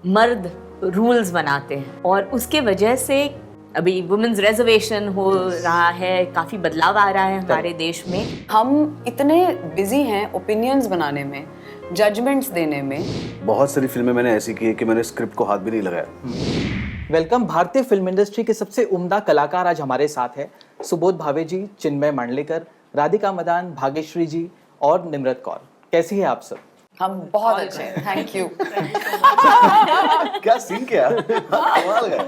मर्द रूल्स बनाते हैं और उसके वजह से अभी वुमेन्स रिजर्वेशन हो रहा है, काफ़ी बदलाव आ रहा है हमारे देश में। हम इतने बिजी हैं ओपिनियंस बनाने में, जजमेंट्स देने में। बहुत सारी फिल्में मैंने ऐसी की है कि मैंने स्क्रिप्ट को हाथ भी नहीं लगाया। वेलकम। भारतीय फिल्म इंडस्ट्री के सबसे उम्दा कलाकार आज हमारे साथ है। सुबोध भावे जी, चिन्मय मांडलेकर, राधिका मदान, भाग्यश्री जी और निम्रत कौर। कैसी है आप सब? हम बहुत अच्छे हैं, थैंक यू। क्या सीन किया? कमाल है।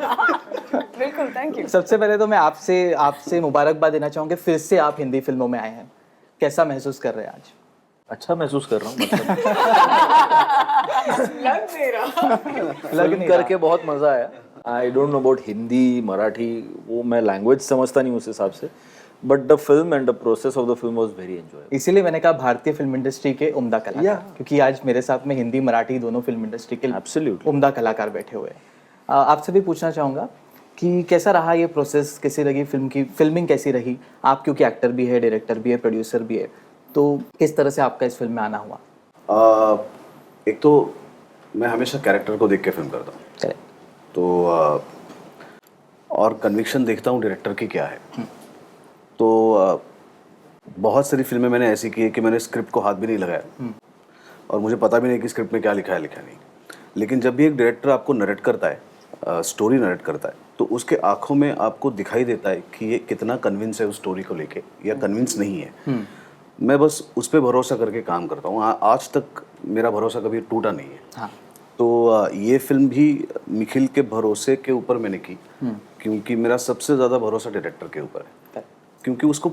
बिल्कुल, थैंक यू। सबसे पहले तो मैं आपसे मुबारकबाद देना चाहूँगा, फिर से आप हिंदी फिल्मों में आए हैं। कैसा महसूस कर रहे हैं आज? अच्छा महसूस कर रहा हूँ, मतलब लग नहीं करके बहुत मजा आया। I don't know about Hindi, Marathi, वो मैं लैंग्वेज समझता नहीं उस हिसाब से, but the film and the process of the film was very enjoyable. इसीलिए मैंने कहा भारतीय फिल्म इंडस्ट्री के उम्दा कलाकार, क्योंकि आज मेरे साथ में हिंदी मराठी दोनों फिल्म इंडस्ट्री के Absolutely. उम्दा कलाकार बैठे हुए हैं। आपसे भी पूछना चाहूँगा कि कैसा रहा ये प्रोसेस, कैसी लगी फिल्म की फिल्मिंग, कैसी रही? आप क्योंकि एक्टर भी है, डायरेक्टर भी है, प्रोड्यूसर भी है, तो किस तरह से आपका इस फिल्म में आना हुआ? एक तो मैं हमेशा कैरेक्टर को देख के फिल्म करता हूँ, करेक्ट। तो और कन्विक्शन देखता हूँ डायरेक्टर की क्या है। तो बहुत सारी फिल्में मैंने ऐसी की है कि मैंने स्क्रिप्ट को हाथ भी नहीं लगाया और मुझे पता भी नहीं कि स्क्रिप्ट में क्या लिखा है, लिखा नहीं। लेकिन जब भी एक डायरेक्टर आपको नरेट करता है, स्टोरी नरेट करता है, तो उसके आंखों में आपको दिखाई देता है कि ये कितना कन्विंस है उस स्टोरी को लेके या कन्विंस नहीं है। मैं बस उस पर भरोसा करके काम करता हूँ। आज तक मेरा भरोसा कभी टूटा नहीं है। हाँ। तो ये फिल्म भी निखिल के भरोसे के ऊपर मैंने की, क्योंकि मेरा सबसे ज़्यादा भरोसा डायरेक्टर के ऊपर है। क्योंकि उसको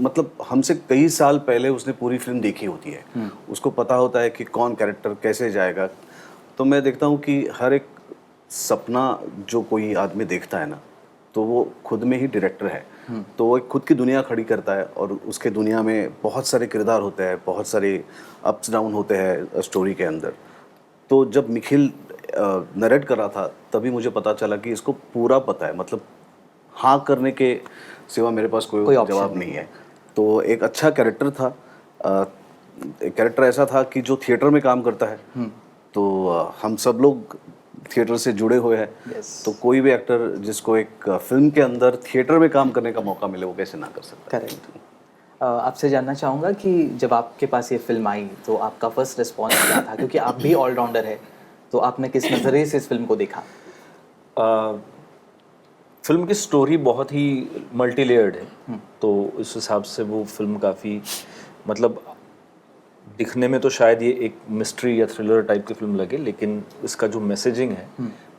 मतलब हमसे कई साल पहले उसने पूरी फिल्म देखी होती है, उसको पता होता है कि कौन कैरेक्टर कैसे जाएगा। तो मैं देखता हूँ कि हर एक सपना जो कोई आदमी देखता है ना, तो वो खुद में ही डायरेक्टर है। तो वो एक खुद की दुनिया खड़ी करता है और उसके दुनिया में बहुत सारे किरदार होते हैं, बहुत सारे अप्स डाउन होते हैं स्टोरी के अंदर। तो जब निखिल नरेट कर रहा था तभी मुझे पता चला कि इसको पूरा पता है, मतलब हाँ करने के सिवा मेरे पास कोई जवाब नहीं है। तो एक अच्छा कैरेक्टर था, एक कैरेक्टर ऐसा था कि जो थिएटर में काम करता है। तो हम सब लोग थिएटर से जुड़े हुए हैं। तो कोई भी एक्टर जिसको एक फिल्म के अंदर थिएटर में काम करने का मौका मिले, वो कैसे ना कर सकता है। करेक्ट। आपसे जानना चाहूँगा कि जब आपके पास ये फिल्म आई तो आपका फर्स्ट रिस्पॉन्स क्या था, क्योंकि आप भी ऑलराउंडर है, तो आपने किस नज़रिए से इस फिल्म को देखा? फिल्म की स्टोरी बहुत ही मल्टी लेयर्ड है, तो इस हिसाब से वो फिल्म काफ़ी, मतलब दिखने में तो शायद ये एक मिस्ट्री या थ्रिलर टाइप की फिल्म लगे, लेकिन इसका जो मैसेजिंग है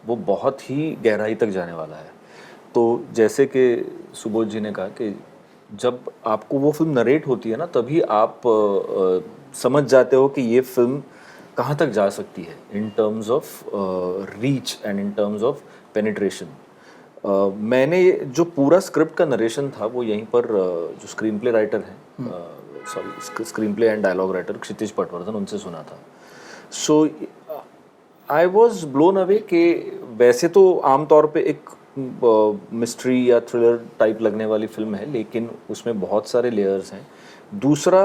वो बहुत ही गहराई तक जाने वाला है। तो जैसे कि सुबोध जी ने कहा कि जब आपको वो फिल्म नरेट होती है ना, तभी आप समझ जाते हो कि ये फिल्म कहाँ तक जा सकती है in terms of reach and in terms of penetration. मैंने जो पूरा स्क्रिप्ट का नरेशन था वो यहीं पर जो स्क्रीन प्ले राइटर हैं, sorry screen play and dialogue writer Kshitij Patwardhan, उनसे सुना था। So I was blown away कि वैसे तो आमतौर पे एक मिस्ट्री या थ्रिलर टाइप लगने वाली फिल्म है, लेकिन उसमें बहुत सारे लेयर्स हैं। दूसरा,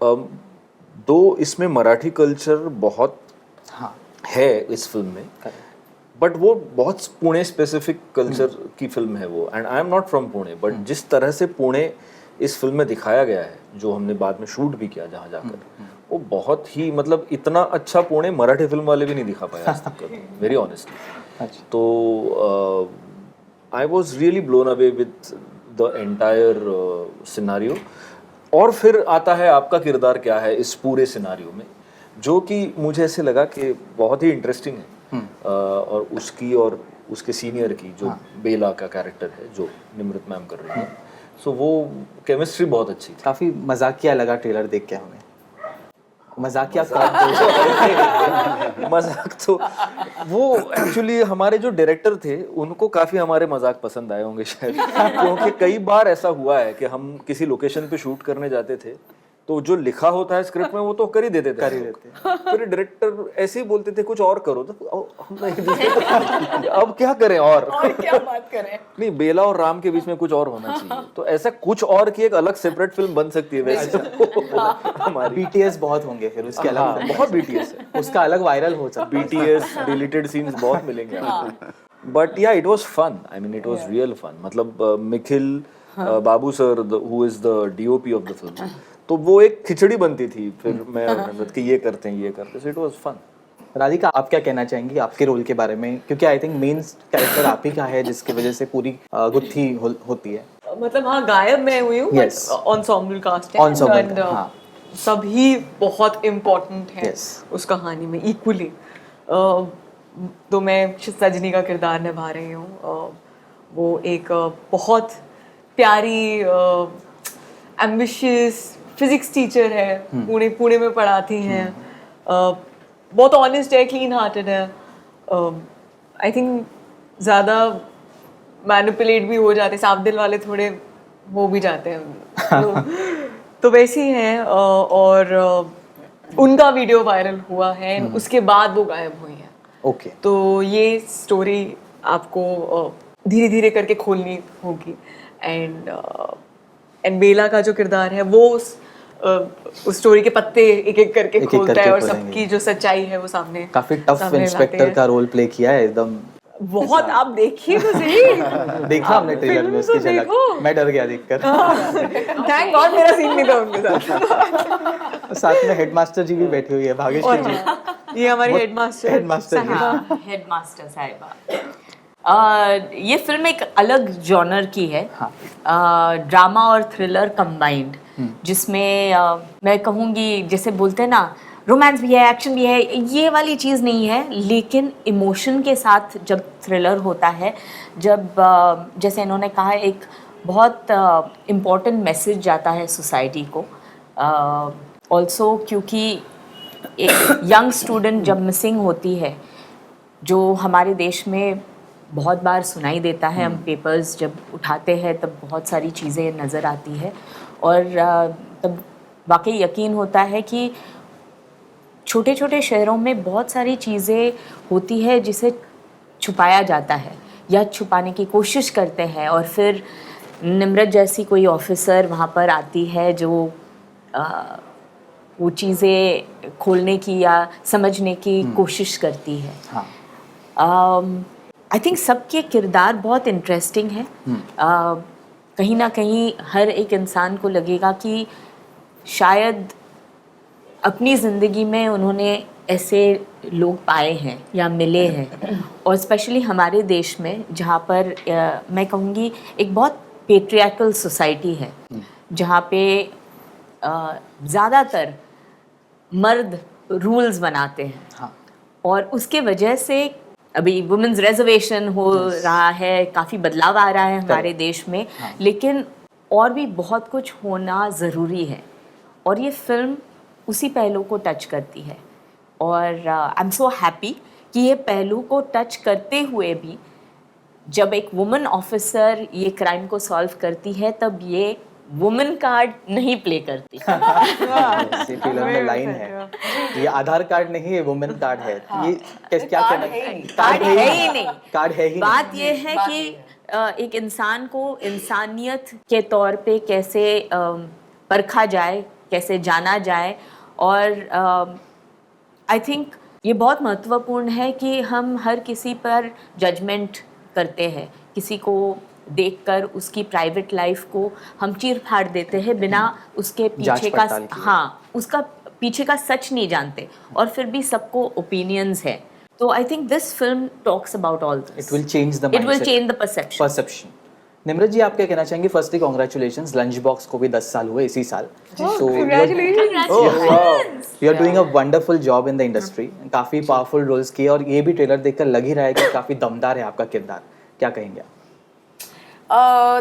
दो इसमें मराठी कल्चर बहुत है इस फिल्म में, बट वो बहुत पुणे स्पेसिफिक कल्चर की फिल्म है वो, and I am not from Pune, but जिस तरह से पुणे इस फिल्म में दिखाया गया है, जो हमने बाद में शूट भी किया जहाँ जाकर, वो बहुत ही, मतलब इतना अच्छा पुणे मराठी फिल्म वाले भी नहीं दिखा पाया आज तक, वेरी ऑनेस्टली। तो I was really blown away with the entire scenario. और फिर आता है आपका किरदार क्या है इस पूरे सिनारियो में, जो कि मुझे ऐसे लगा कि बहुत ही इंटरेस्टिंग है। और उसकी और उसके सीनियर की जो बेला का कैरेक्टर है, जो निम्रत मैम कर रही है, सो वो केमिस्ट्री बहुत अच्छी थी। काफ़ी मजाकिया लगा ट्रेलर देख के हमें। मजाकिया मजाक तो वो एक्चुअली हमारे जो डायरेक्टर थे उनको काफ़ी हमारे मजाक पसंद आए होंगे शायद, क्योंकि कई बार ऐसा हुआ है कि हम किसी लोकेशन पे शूट करने जाते थे तो जो लिखा होता है स्क्रिप्ट में वो तो कर ही देते थे, फिर डायरेक्टर ऐसे ही बोलते थे कुछ और करो, तो हम अब क्या करें और क्या बात करें। नहीं, बेला और राम के बीच में कुछ और होना चाहिए, तो ऐसा कुछ और की एक अलग सेपरेट फिल्म बन सकती है वैसे हमारी। बीटीएस बहुत होंगे फिर उसके अलग, बहुत बीटीएस है, उसका अलग वायरल हो सकता है। बीटीएस डिलीटेड सीन्स बहुत मिलेंगे आपको। बट या it was fun, I mean it was real fun. मतलब Mikhil Babu sir who is the DOP of the film, तो वो एक खिचड़ी बनती थी फिर मैं और नम्रत कि ये करते हैं ये करते हैं, so it was fun. Radhika, आप क्या कहना चाहेंगी आपके रोल के बारे में, क्योंकि आई थिंक मेन कैरेक्टर आप ही का है जिसकी वजह से पूरी गुत्थी होती है। मतलब हाँ, गायब मैं हुई हूँ, Yes. एंसेम्बल कास्ट है, Ensemble and, का, हाँ। सभी बहुत इम्पोर्टेंट है Yes. उस कहानी में इक्वली। तो मैं सजनी का किरदार निभा रही हूँ। वो एक बहुत प्यारी एम्बिशियस फिजिक्स टीचर है, पुणे में पढ़ाती हैं, बहुत ऑनेस्ट है, क्लीन हार्टेड है। आई थिंक ज़्यादा मैनिपुलेट भी हो जाते, साफ दिल वाले थोड़े हो भी जाते हैं तो वैसे ही हैं। और उनका वीडियो वायरल हुआ है, उसके बाद वो गायब हुई हैं। ओके, तो ये स्टोरी आपको धीरे धीरे करके खोलनी होगी। एंड बेला का जो किरदार है वो उस स्टोरी के पत्ते एक एक करके खोलता है और सबकी जो सच्चाई है वो सामने काफी टफ इंस्पेक्टर का रोल प्ले किया है एकदम। बहुत, आप देखिए तो सही। देखा हमने ट्रेलर में उसकी झलक, मैं डर गया देखकर। थैंक गॉड मेरा सीन नहीं था उनके साथ। साथ में हेडमास्टर जी भी बैठी हुई है, भाग्यश्री जी। ये हमारी हेडमास्टर जी। हेडमास्टर साहिबा। ये फिल्म एक अलग जॉनर की है, ड्रामा और थ्रिलर कंबाइंड, जिसमें मैं कहूँगी जैसे बोलते हैं ना, रोमांस भी है, एक्शन भी है, ये वाली चीज़ नहीं है, लेकिन इमोशन के साथ जब थ्रिलर होता है, जब जैसे इन्होंने कहा एक बहुत इम्पोर्टेंट मैसेज जाता है सोसाइटी को। ऑल्सो क्योंकि एक यंग स्टूडेंट जब मिसिंग होती है, जो हमारे देश में बहुत बार सुनाई देता है, हम पेपर्स जब उठाते हैं तब बहुत सारी चीज़ें नज़र आती है, और तब वाकई यकीन होता है कि छोटे छोटे शहरों में बहुत सारी चीज़ें होती है जिसे छुपाया जाता है या छुपाने की कोशिश करते हैं, और फिर निम्रत जैसी कोई ऑफिसर वहाँ पर आती है जो वो चीज़ें खोलने की या समझने की कोशिश करती है। आई थिंक सबके किरदार बहुत इंटरेस्टिंग है। कहीं ना कहीं हर एक इंसान को लगेगा कि शायद अपनी ज़िंदगी में उन्होंने ऐसे लोग पाए हैं या मिले हैं, और स्पेशली हमारे देश में जहाँ पर मैं कहूँगी एक बहुत पेट्रियार्कल सोसाइटी है, जहाँ पे ज़्यादातर मर्द रूल्स बनाते हैं, और उसके वजह से अभी वुमेन्स रिजर्वेशन हो रहा है, काफ़ी बदलाव आ रहा है हमारे देश में, लेकिन और भी बहुत कुछ होना ज़रूरी है, और ये फिल्म उसी पहलू को टच करती है। और आई एम सो हैप्पी कि ये पहलू को टच करते हुए भी जब एक वुमेन ऑफिसर ये क्राइम को सॉल्व करती है, तब ये वुमेन कार्ड नहीं प्ले करती। फिल्म में लाइन है, ये आधार कार्ड नहीं है, वुमेन कार्ड है। ये क्या कहना है? कार्ड है ही नहीं, कार्ड है ही बात ये है कि एक इंसान को इंसानियत के तौर पे कैसे परखा जाए, कैसे जाना जाए, और आई थिंक ये बहुत महत्वपूर्ण है कि हम हर किसी पर जजमेंट करते हैं, किसी को देखकर उसकी प्राइवेट लाइफ को हम चीर फाड़ देते हैं बिना उसके पीछे का उसका पीछे का सच नहीं जानते, और फिर भी सबको ओपिनियंस है। तो I think this film talks about all this. It will change the perception. Nimrat ji, आप क्या कहना चाहेंगे? फर्स्टली कांग्रेचुलेशंस, लंच बॉक्स को भी 10 साल हुए इसी साल। So you are doing a wonderful job in the industry, काफ़ी पावरफुल रोल्स किए, और ये भी ट्रेलर देखकर लग ही रहा है कि काफ़ी दमदार है आपका किरदार। क्या कहेंगे आप?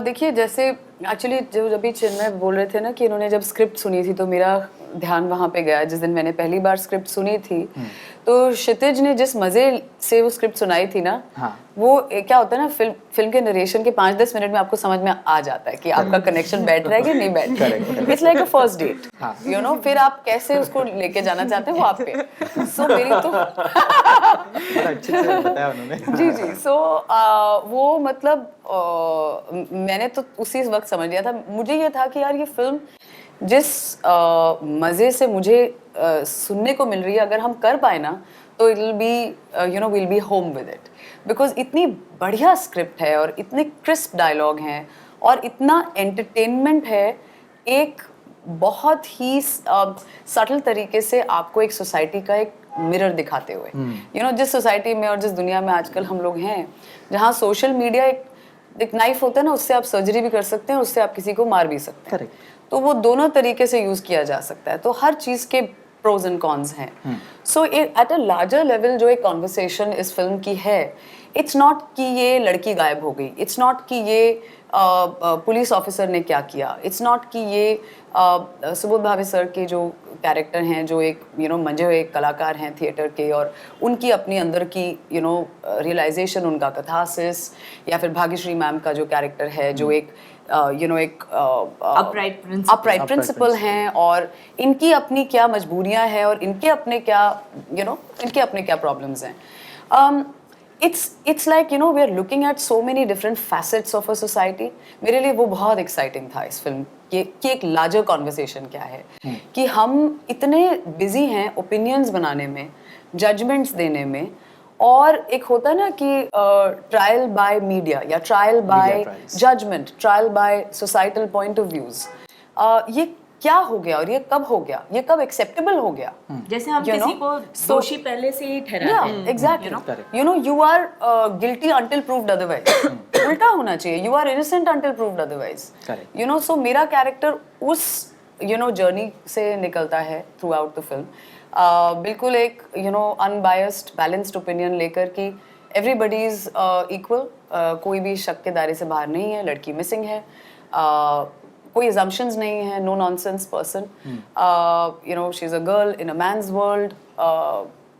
देखिए, जैसे एक्चुअली जो अभी चिन्मय बोल रहे थे ना कि इन्होंने जब स्क्रिप्ट सुनी थी तो मेरा ध्यान वहाँ पे गया जिस दिन मैंने पहली बार स्क्रिप्ट सुनी थी। तो क्षितिज ने जिस मजे से वो स्क्रिप्ट सुनाई थी ना, वो क्या होता है ना, फिल्म के नरेशन के 5-10 मिनट में आपको समझ में आ जाता है कि आपका कनेक्शन बैठ रहा है कि नहीं बैठ रहा है। It's like a first date, you know. फिर आप कैसे उसको लेके जाना चाहते हैं वो आप पे। सो मेरी तो अच्छे से बताया उन्होंने। जी जी। सो वो मतलब मैंने तो उसी वक्त समझ लिया था। मुझे ये था कि यार ये फिल्म जिस मज़े से मुझे सुनने को मिल रही है, अगर हम कर पाए ना तो it will be you know will be home with it, because इतनी बढ़िया स्क्रिप्ट है और इतने क्रिस्प डायलॉग हैं और इतना एंटरटेनमेंट है, एक बहुत ही सटल तरीके से आपको एक सोसाइटी का एक मिरर दिखाते हुए, यू नो, जिस सोसाइटी में और जिस दुनिया में आजकल हम लोग हैं, जहाँ सोशल मीडिया एक नाइफ होता है ना, उससे आप सर्जरी भी कर सकते हैं, उससे आप किसी को मार भी सकते हैं। तो वो दोनों तरीके से यूज किया जा सकता है। तो हर चीज के प्रोज एंड कॉन्स हैं। सो एट अ लार्जर लेवल जो एक कॉन्वर्सेशन इस फिल्म की है, इट्स नॉट कि ये लड़की गायब हो गई, इट्स नॉट कि ये पुलिस ऑफिसर ने क्या किया, इट्स नॉट कि ये सुबोध भावे सर के जो कैरेक्टर हैं, जो एक यू नो मंजे हुए एक कलाकार हैं थिएटर के, और उनकी अपनी अंदर की यू नो रियलाइजेशन, उनका कथासिस, या फिर भाग्यश्री मैम का जो कैरेक्टर है जो एक यू नो एक अपराइट प्रिंसिपल हैं, और इनकी अपनी क्या मजबूरियां हैं और इनके अपने क्या यू नो इनके अपने क्या प्रॉब्लम्स हैं। It's like, you know, we are looking at so many different facets of a society. मेरे लिए वो बहुत exciting था इस फिल्म कि एक larger conversation क्या है, कि हम इतने busy हैं opinions बनाने में, judgments देने में, और एक होता है ना कि trial by media या trial by judgment, trial by societal point of views. ये क्या हो गया और ये कब हो गया, ये कब एक्सेप्टेबल हो गया, जैसे हम किसी को दोषी पहले से ही ठहराते हैं। Exactly, you know, you are guilty until proved otherwise. उल्टा होना चाहिए, you are innocent until proved otherwise, you know. So मेरा कैरेक्टर उस यू नो जर्नी से निकलता है थ्रू आउट द फिल्म, बिल्कुल एक you know unbiased balanced opinion लेकर कि एवरीबडी इज इक्वल, कोई भी शक के दायरे से बाहर नहीं है, लड़की मिसिंग है, कोई assumptions नहीं है, no nonsense person, you know, she's a girl in a man's world,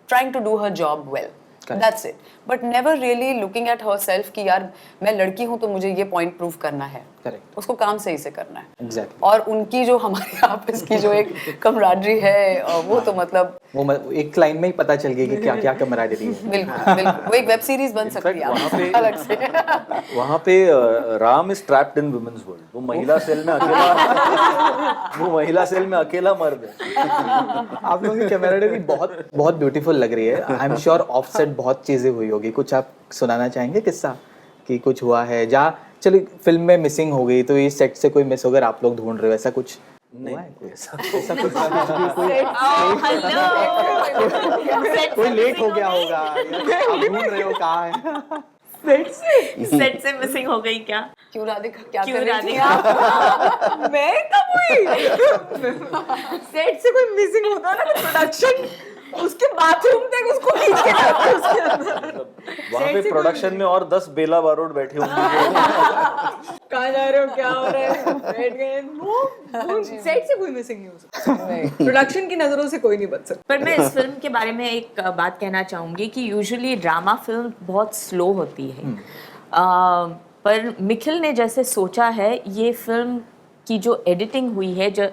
trying to do her job well. That's it. But never really looking at herself कि यार मैं लड़की हूँ तो मुझे ये point prove करना है। Correct. उसको काम सही से करना है। Exactly. और उनकी जो हमारे आपस की जो एक कमराडरी है, वो तो मतलब वो एक लाइन में ही पता चल गई कि क्या क्या कमराडरी है। बिल्कुल बिल्कुल, वो एक वेब सीरीज बन सकती है अलग से। वहाँ पे Ram is trapped in women's world. वो महिला सेल में अकेला वो महिला सेल में अकेला मर्द है। आप लोगों की कैमराडरी बहुत बहुत ब्यूटीफुल लग रही है। I am sure of set बहुत चीजें हुई होगी, कुछ आप सुनाना चाहेंगे किस्सा कि कुछ हुआ है जहाँ चलो फिल्म में मिसिंग हो गई तो ये सेट से कोई मिस होकर आप लोग ढूंढ रहे हो, ऐसा कुछ नहीं, ऐसा कुछ कोई लेट हो गया होगा या आप ढूंढ रहे हो कहाँ है? सेट से मिसिंग हो गई क्या? क्यों राधिका, क्या क्यों कर रही थी राधिका? मैं कब हुई? सेट से कोई मिसिंग होता ना, प्रोडक्शन उसके बाथरूम तक उसको खींच के लाते उसके अंदर। वहाँ पे प्रोडक्शन में और 10 बेला बारूद बैठे होंगे। कहाँ जा रहे हो, क्या हो रहा है, बैठ गए। वो सेट से कोई मिसिंग नहीं हो सकता, प्रोडक्शन की नजरों से कोई नहीं बच सकता। पर मैं इस फिल्म के बारे में एक बात कहना चाहूँगी कि यूजुअली ड्रामा फिल्म बहुत स्लो होती है, पर निखिल ने जैसे सोचा है, ये फिल्म की जो एडिटिंग हुई है, जो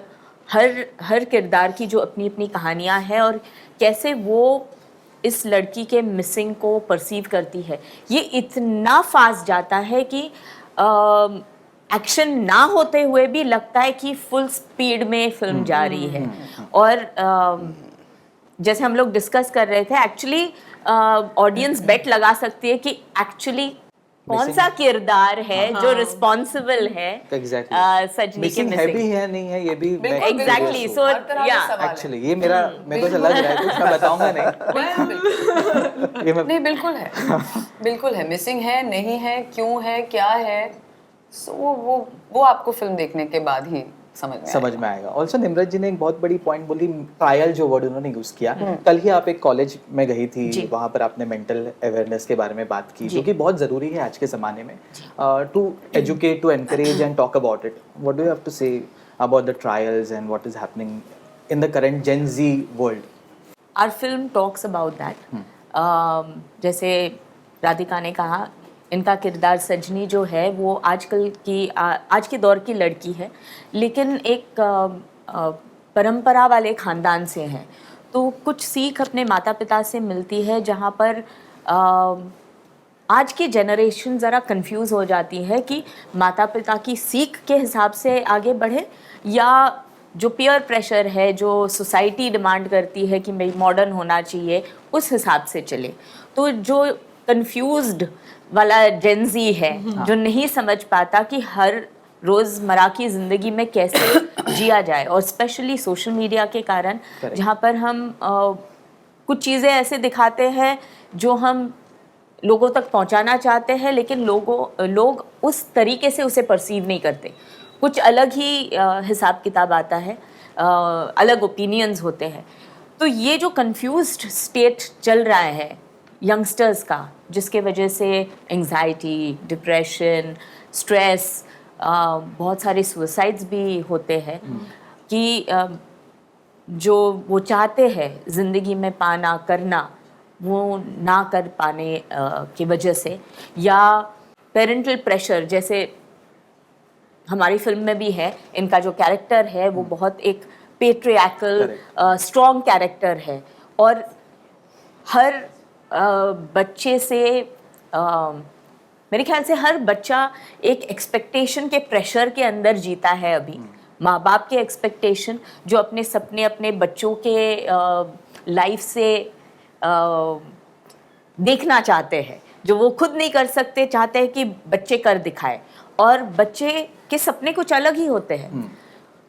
हर किरदार की जो अपनी अपनी कहानियाँ हैं और कैसे वो इस लड़की के मिसिंग को परसीव करती है, ये इतना फास्ट जाता है कि एक्शन ना होते हुए भी लगता है कि फुल स्पीड में फिल्म जा रही है। और जैसे हम लोग डिस्कस कर रहे थे, एक्चुअली ऑडियंस बेट लगा सकती है कि एक्चुअली कौन सा किरदार है जो रिस्पॉन्सिबल है सजनी के मिसिंग है भी है नहीं है, ये भी एग्जैक्टली। सो या एक्चुअली ये मेरे को लग रहा है, कुछ मैं बताऊंगा नहीं। नहीं, बिल्कुल है, मिसिंग है, नहीं है, क्यों है, क्या है, सो वो आपको फिल्म देखने के बाद ही समझ में आएगा। ऑल्सो निम्रत जी ने एक बहुत बड़ी पॉइंट बोली, ट्रायल जो वर्ड उन्होंने यूज किया। कल ही आप एक कॉलेज में गई थी, वहां पर आपने मेंटल अवेयरनेस के बारे में बात की, जो कि बहुत जरूरी है आज के जमाने में, to educate, to encourage and talk about it. What do you have to say about the trials and what is happening in the current Gen Z world? Our film talks about that. जैसे राधिका ने कहा, इनका किरदार सजनी जो है वो आजकल की आज के दौर की लड़की है, लेकिन एक परंपरा वाले ख़ानदान से है, तो कुछ सीख अपने माता पिता से मिलती है, जहाँ पर आज की जनरेशन ज़रा कंफ्यूज हो जाती है कि माता पिता की सीख के हिसाब से आगे बढ़े या जो पीयर प्रेशर है, जो सोसाइटी डिमांड करती है कि भाई मॉडर्न होना चाहिए, उस हिसाब से चले। तो जो कंफ्यूज्ड वाला जेनजी है, जो नहीं समझ पाता कि हर रोज़मर्रा की ज़िंदगी में कैसे जिया जाए, और स्पेशली सोशल मीडिया के कारण, जहाँ पर हम कुछ चीज़ें ऐसे दिखाते हैं जो हम लोगों तक पहुंचाना चाहते हैं, लेकिन लोग उस तरीके से उसे परसीव नहीं करते, कुछ अलग ही हिसाब किताब आता है, अलग ओपिनियंस होते हैं। तो ये जो कंफ्यूज्ड स्टेट चल रहा है यंगस्टर्स का, जिसके वजह से एंग्जाइटी, डिप्रेशन, स्ट्रेस, बहुत सारे सुसाइड्स भी होते हैं, कि जो वो चाहते हैं ज़िंदगी में पाना करना, वो ना कर पाने की वजह से, या पेरेंटल प्रेशर, जैसे हमारी फिल्म में भी है, इनका जो कैरेक्टर है वो बहुत एक पेट्रियार्कल स्ट्रॉन्ग कैरेक्टर है, और हर बच्चे से मेरे ख्याल से हर बच्चा एक एक्सपेक्टेशन के प्रेशर के अंदर जीता है अभी, माँ बाप के एक्सपेक्टेशन, जो अपने सपने अपने बच्चों के लाइफ से देखना चाहते हैं, जो वो खुद नहीं कर सकते, चाहते हैं कि बच्चे कर दिखाए, और बच्चे के सपने कुछ अलग ही होते हैं।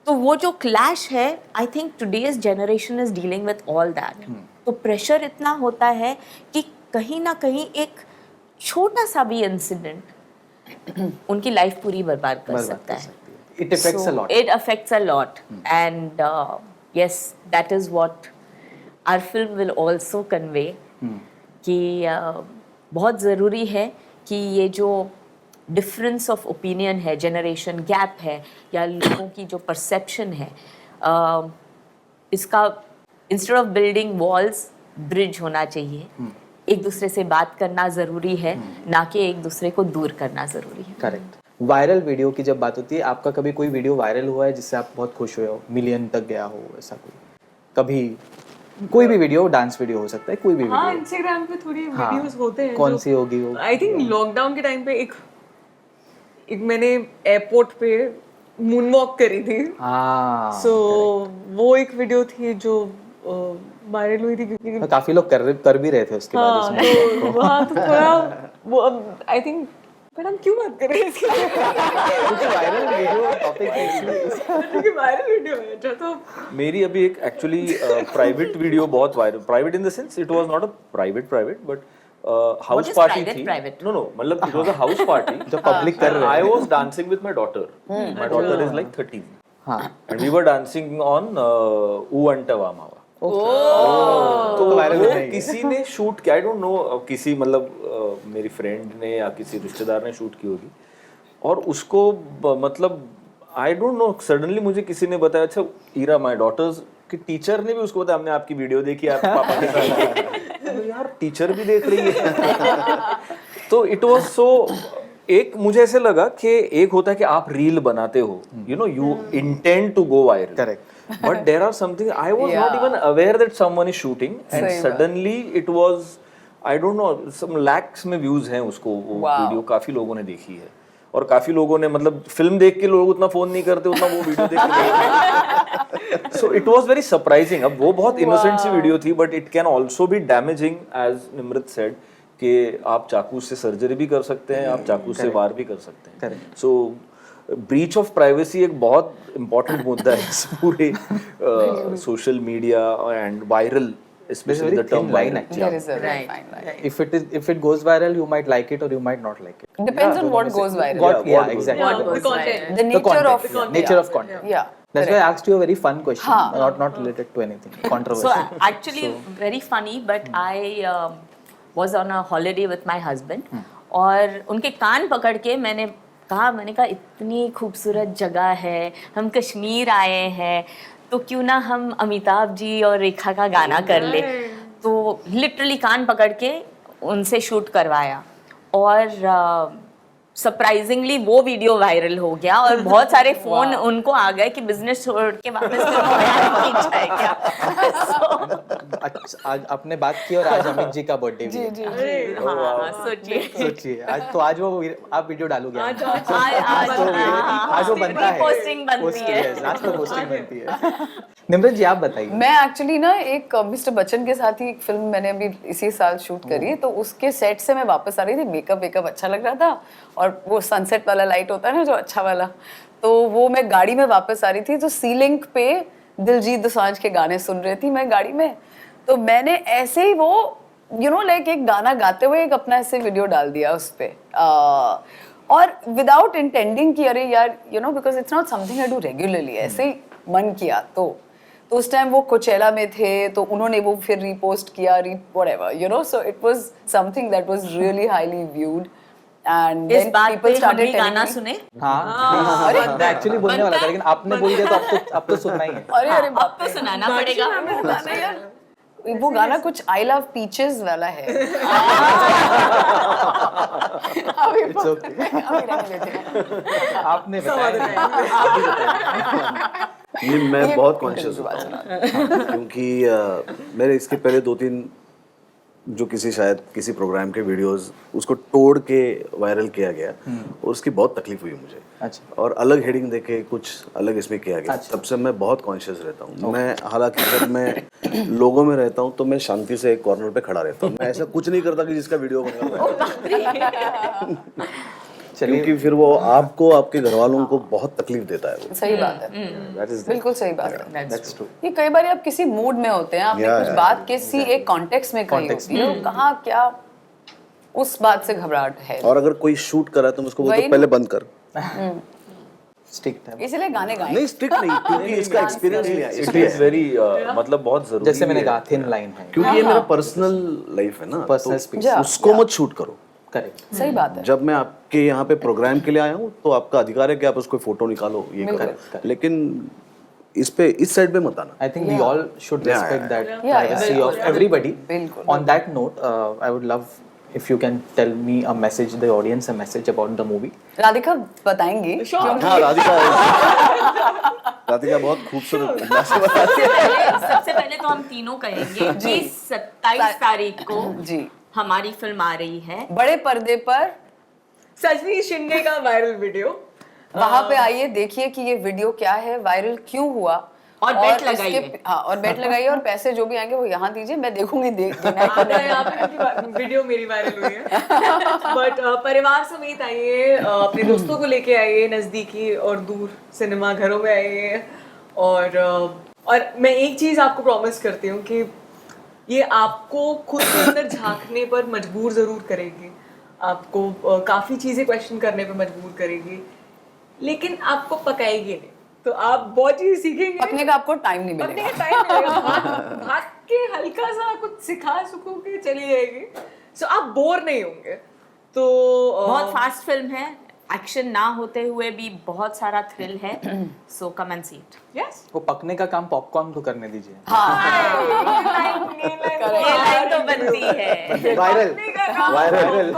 तो वो जो क्लैश है, I think today's generation is dealing with all that. तो प्रेशर इतना होता है कि कहीं ना कहीं एक छोटा सा भी इंसिडेंट उनकी लाइफ पूरी बर्बाद कर सकता है। It affects a lot. It affects a lot, and yes, that is what our film will also convey, कि बहुत ज़रूरी है कि ये जो डिफरेंस ऑफ ओपिनियन है, जनरेशन गैप है, या लोगों की जो परसेप्शन है, इसका instead of building walls, bridge होना चाहिए। एक दूसरे से बात करना ज़रूरी है, ना कि एक दूसरे को दूर करना ज़रूरी है। करेक्ट। वायरल वीडियो की जब बात होती है, आपका कभी कोई वीडियो वायरल हुआ है जिससे आप बहुत खुश हुए हो, मिलियन तक गया हो, ऐसा कोई कभी? कोई भी वीडियो, डांस वीडियो हो सकता है, कोई भी वीडियो। हाँ, इंस्टाग्राम पे थोड़ी वीडियोस होते हैं। कौन सी होगी वो? आई थिंक लॉकडाउन के टाइम पे एक मैंने एयरपोर्ट पे मून वॉक करी थी। हाँ, सो वो एक वीडियो थी जो वायरल हुई थी, क्योंकि काफी लोग कर भी रहे थे उसके बाद हाँ, इसमें। तो वहाँ तो थोड़ा वो आई थिंक, बट हम क्यों बात कर रहे हैं इसके बारे क्योंकि वायरल वीडियो टॉपिक है इसलिए। में? क्योंकि वायरल वीडियो है जो, तो मेरी अभी एक एक्चुअली प्राइवेट वीडियो बहुत viral, private in the sense it was not a private but house is party private, थी। private? नो मतलब it was a house party जो public कर रहे आई हैं। Was dancing with my daughter. My daughter is like 13 हाँ, and we were dancing on ऊ अंटा वामावा। तो वायरल वो नहीं। किसी ने शूट किया, आई डोंट नो, किसी मतलब मेरी फ्रेंड ने या किसी रिश्तेदार ने शूट की होगी, और उसको मतलब आई डोंट नो, सडनली मुझे किसी ने बताया, अच्छा ईरा माय डॉटर्स की टीचर ने भी उसको बताया, हमने आपकी वीडियो देखी, आप पापा के साथ। तो यार टीचर भी देख रही है। तो इट वाज सो, एक मुझे ऐसे लगा कि एक होता है कि आप रील बनाते हो, you know, you intend to go viral, correct, but there are something I was not even aware that someone is shooting, and सही बात। suddenly it was, I don't know, some lakhs में views हैं उसको, वो Wow। Video काफी लोगों ने देखी है, और काफी लोगों ने, मतलब फिल्म देख के लोग उतना फोन नहीं करते उतना वो वीडियो देख के। So it was very surprising। अब वो बहुत innocent सी वीडियो थी, but it can also be damaging, as Nimrit said, कि आप चाकू से सर्जरी भी कर सकते हैं, आप चाकू से वार भी कर सकते हैं। Correct। So breach of privacy एक बहुत इंपॉर्टेंट मुद्दा है इस पूरे social media and viral, especially the term line viral. actually. There is a very Right, fine line. right. If it goes viral, you might like it or you might not like it. Depends on what goes viral. What, Yeah, yeah, what goes exactly. What the goes content. viral. The The nature content, of yeah, nature of content. Yeah. That's why I asked you a very fun question, हाँ. not related to anything So controversial. actually very funny, but I was on a holiday with my husband, और उनके कान पकड़ के मैंने कहा इतनी खूबसूरत जगह है, हम कश्मीर आए हैं, तो क्यों ना हम अमिताभ जी और रेखा का गाना कर ले। तो लिटरली कान पकड़ के उनसे शूट करवाया और सरप्राइजिंगली वो वीडियो वायरल हो गया और बहुत सारे फोन उनको आ गए कि बिजनेस छोड़ के वापस की इच्छा है क्या। अच्छा, आज आपने बात की और आज अमित जी का बर्थडे भी है। हाँ, सोचिए सोचिए आज वो आप वीडियो डालोगे आज आज वो बनता है, पोस्टिंग बनती है। आज तो पोस्टिंग बनती है। निम्रत जी आप बताइए। मैं एक्चुअली ना एक मिस्टर बच्चन के साथ ही एक फिल्म मैंने अभी इसी साल शूट करी है, तो उसके सेट से मैं वापस आ रही थी, मेकअप अच्छा लग रहा था और वो सनसेट वाला लाइट होता है ना जो अच्छा वाला, तो वो मैं गाड़ी में वापस आ रही थी, तो सीलिंग पे दिलजीत दोसांझ के गाने सुन रही थी मैं गाड़ी में, तो मैंने ऐसे ही वो लाइक एक गाना गाते हुए एक अपना ऐसे वीडियो डाल दिया उस पे और विदाउट इंटेंडिंग कि अरे यार because it's not something I do regularly, ऐसे ही मन किया। तो उस टाइम वो कोचेला में थे, तो उन्होंने वो फिर रीपोस्ट किया, whatever so it was something that was really highly viewed and इस देन बात पीपल पे हम स्टार्टेड भी गाना सुने। हाँ अरे मैं एक्चुअली बोलने वाला था लेकिन आपने बोल दिया तो अब तो सुनना ही है। अरे अब बाप तो सुनाना पड़ेगा। वो गाना यार, वो गाना कुछ आई लव पीचेस वाला है। अभी It's okay. अभी रहने देते। आपने बताया, आप भी बताइए। ये मैं ये बहुत कॉन्शियस हूँ क्योंकि मेरे इसके पहले 2-3 जो किसी प्रोग्राम के वीडियोस उसको तोड़ के वायरल किया गया और उसकी बहुत तकलीफ हुई मुझे। अच्छा। और अलग हेडिंग देके कुछ अलग इसमें किया गया। अच्छा। तब से मैं बहुत कॉन्शियस रहता हूँ। मैं हालांकि जब मैं लोगों में रहता हूँ तो मैं शांति से एक कॉर्नर पे खड़ा रहता हूँ, मैं ऐसा कुछ नहीं करता कि जिसका वीडियो बनेगा। क्योंकि फिर वो आपको आपके घर वालों को बहुत तकलीफ देता है वो। सही बात है, बिल्कुल सही बात है। That's true. ये कई बार आप किसी मूड में होते हैं, आपने Yeah, कुछ yeah, बात किसी एक कॉन्टेक्स्ट में कही होती है, तो कहाँ क्या उस बात से घबराहट है। और अगर कोई शूट कर रहा है तो मुझको बोलते वही पहले बंद कर। स्ट्रिक्ट है। इसलिए गाने गाएं। नहीं स्ट्रिक्ट नहीं, क्योंकि इसका एक्सपीरियंस लिया इट इज वेरी मतलब बहुत जरूरी जैसे मैंने है। कहा थिन लाइन है। क्योंकि ये मेरा पर्सनल लाइफ है ना, Personal तो space. उसको मत शूट करो। करेक्ट। सही बात है। जब मैं आपके यहाँ पे प्रोग्राम के लिए आया हूँ तो आपका अधिकार है कि आप उसको फोटो निकालो, ये करो, लेकिन इस साइड पे मत आना। I think we all should Yeah, respect yeah, that yeah, privacy of everybody. बिल्कुल। On that note, I would love if you can tell me a message, the audience a message about the movie. Radhika बताएंगी। हाँ राधिका बहुत खूबसूरत अंदाज से बताती है। सबसे पहले तो हम तीनों कहेंगे कि 27 तारीख को जी हमारी फिल्म आ रही है बड़े पर्दे पर, सजनी शिंदे का वायरल वीडियो। वहां पे आइए, देखिए कि ये वीडियो क्या है, वायरल क्यों हुआ, और बेट इसके- लगाइए। हाँ, और बेट लगाइए और पैसे जो भी आएंगे वो यहाँ दीजिए, मैं देखूंगी देना है। आधा यहाँ पे वीडियो मेरी वायरल हुई है। बट परिवार समेत आइए, अपने दोस्तों को लेके आइए, नजदीकी और दूर सिनेमा घरों में आइए। और मैं एक चीज आपको प्रॉमिस करती हूँ कि ये आपको खुद के अंदर झांकने पर मजबूर जरूर करेगी, आपको काफी चीजें क्वेश्चन करने पर मजबूर करेगी, लेकिन आपको पकाएगी नहीं। तो आप बहुत चीज सीखेंगे। पकने का आपको टाइम नहीं पकने मिलेगा। का टाइम मिलेगा, भाग के हल्का सा कुछ सिखा सुखो के चली जाएगी, सो आप बोर नहीं होंगे। तो बहुत फास्ट फिल्म है, एक्शन ना होते हुए भी बहुत सारा थ्रिल है, so come and see it. Yes, वो पकने का काम पॉपकॉर्न को करने दीजिए। ये लाइन तो बनती है। Viral viral.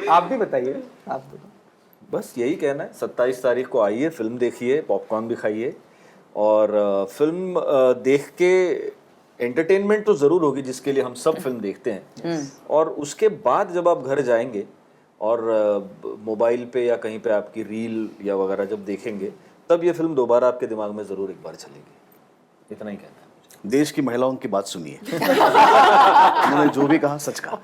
आप भी बताइए। आप भी। बस यही कहना है, 27 तारीख को आइए, फिल्म देखिए, पॉपकॉर्न भी खाइए और फिल्म देख के एंटरटेनमेंट तो ज़रूर होगी, जिसके लिए हम सब फिल्म देखते हैं। और उसके बाद जब आप घर जाएंगे और मोबाइल पे या कहीं पे आपकी रील या वगैरह जब देखेंगे, तब ये फिल्म दोबारा आपके दिमाग में ज़रूर एक बार चलेगी। इतना ही कहना है। देश की महिलाओं की बात सुनिए। उन्होंने जो भी कहा सच कहा।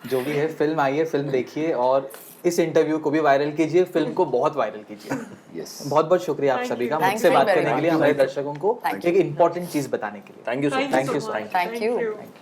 जो भी है, फिल्म आइए, फिल्म देखिए और इस इंटरव्यू को भी वायरल कीजिए, फिल्म को बहुत वायरल कीजिए। यस, बहुत बहुत शुक्रिया आप सभी का Thank मुझसे you बात very करने के लिए, much. हमारे दर्शकों को एक इम्पोर्टेंट चीज बताने के लिए। Thank you so much. Thank you so much. Thank you. Thank you.